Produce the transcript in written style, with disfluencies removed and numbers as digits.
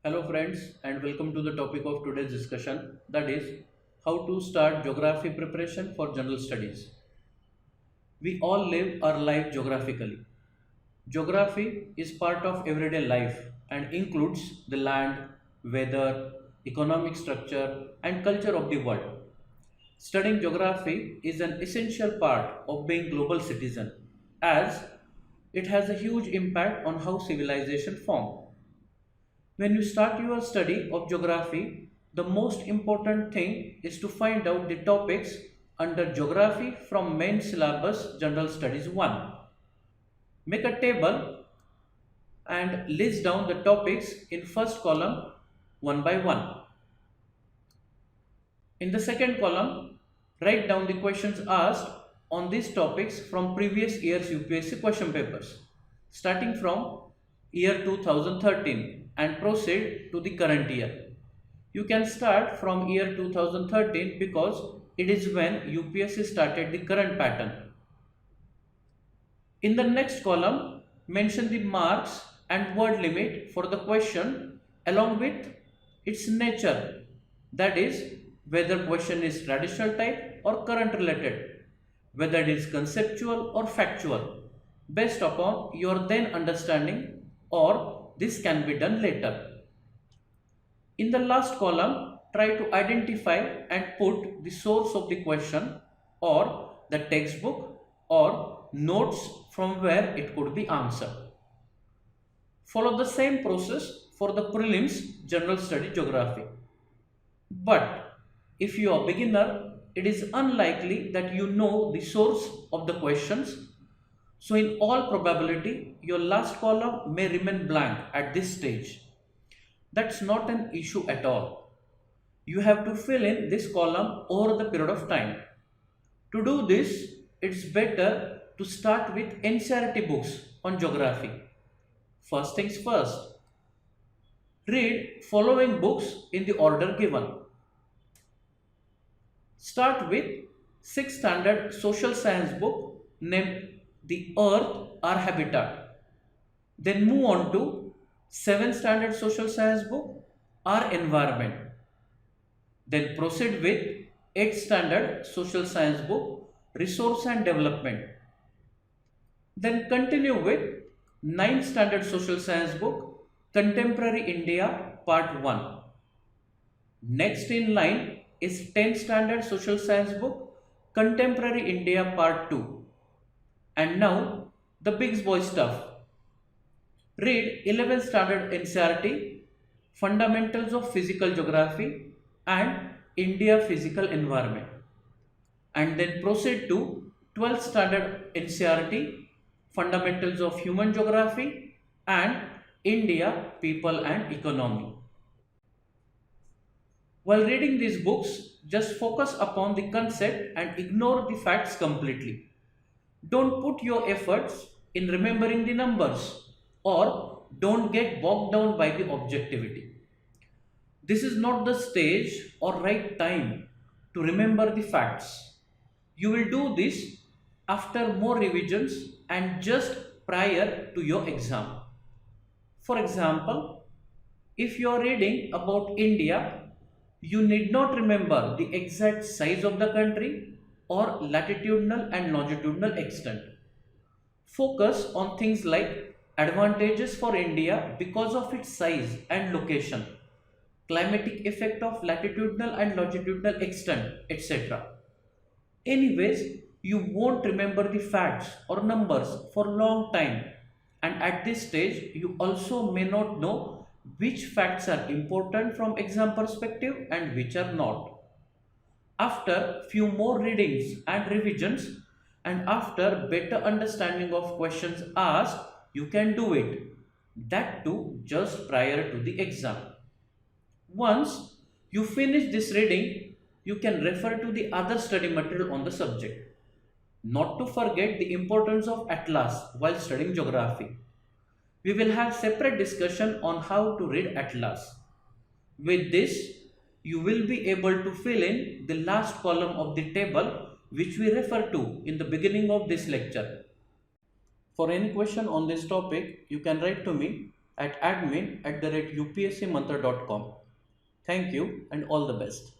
Hello friends and welcome to the topic of today's discussion, that is how to start geography preparation for general studies. We all live our life geographically. Geography is part of everyday life and includes the land, weather, economic structure and culture of the world. Studying geography is an essential part of being global citizen as it has a huge impact on how civilization form. When you start your study of geography, the most important thing is to find out the topics under geography from main syllabus General Studies 1. Make a table and list down the topics in first column one by one. In the second column, write down the questions asked on these topics from previous year's UPSC question papers, starting from year 2013 and proceed to the current year. You can start from year 2013 because it is when UPSC started the current pattern. In the next column, mention the marks and word limit for the question along with its nature, that is whether question is traditional type or current related, whether it is conceptual or factual, based upon your then understanding, or this can be done later. In the last column, try to identify and put the source of the question or the textbook or notes from where it could be answered. Follow the same process for the prelims general study geography. But if you are beginner, it is unlikely that you know the source of the questions. So in all probability, your last column may remain blank at this stage. That's not an issue at all. You have to fill in this column over the period of time. To do this, it's better to start with NCERT books on geography. First things first, read following books in the order given. Start with 6th standard social science book named The Earth, Our Habitat. Then move on to 7th standard social science book, Our Environment. Then proceed with 8th standard social science book, Resource and Development. Then continue with 9th standard social science book, Contemporary India Part 1. Next in line is 10th standard social science book, Contemporary India Part 2. And now the big boy stuff. Read 11th standard NCERT, Fundamentals of Physical Geography and India Physical Environment. And then proceed to 12th standard NCERT, Fundamentals of Human Geography and India, People and Economy. While reading these books, just focus upon the concept and ignore the facts completely. Don't put your efforts in remembering the numbers or don't get bogged down by the objectivity. This is not the stage or right time to remember the facts. You will do this after more revisions and just prior to your exam. For example, if you are reading about India, you need not remember the exact size of the country or latitudinal and longitudinal extent. Focus on things like advantages for India because of its size and location, climatic effect of latitudinal and longitudinal extent, etc. Anyways, you won't remember the facts or numbers for a long time, and at this stage you also may not know which facts are important from exam perspective and which are not. After few more readings and revisions and after better understanding of questions asked, you can do it. That too just prior to the exam. Once you finish this reading, you can refer to the other study material on the subject. Not to forget the importance of atlas while studying geography. We will have separate discussion on how to read atlas. With this, you will be able to fill in the last column of the table which we refer to in the beginning of this lecture. For any question on this topic, you can write to me at admin@upscmantra.com. Thank you and all the best.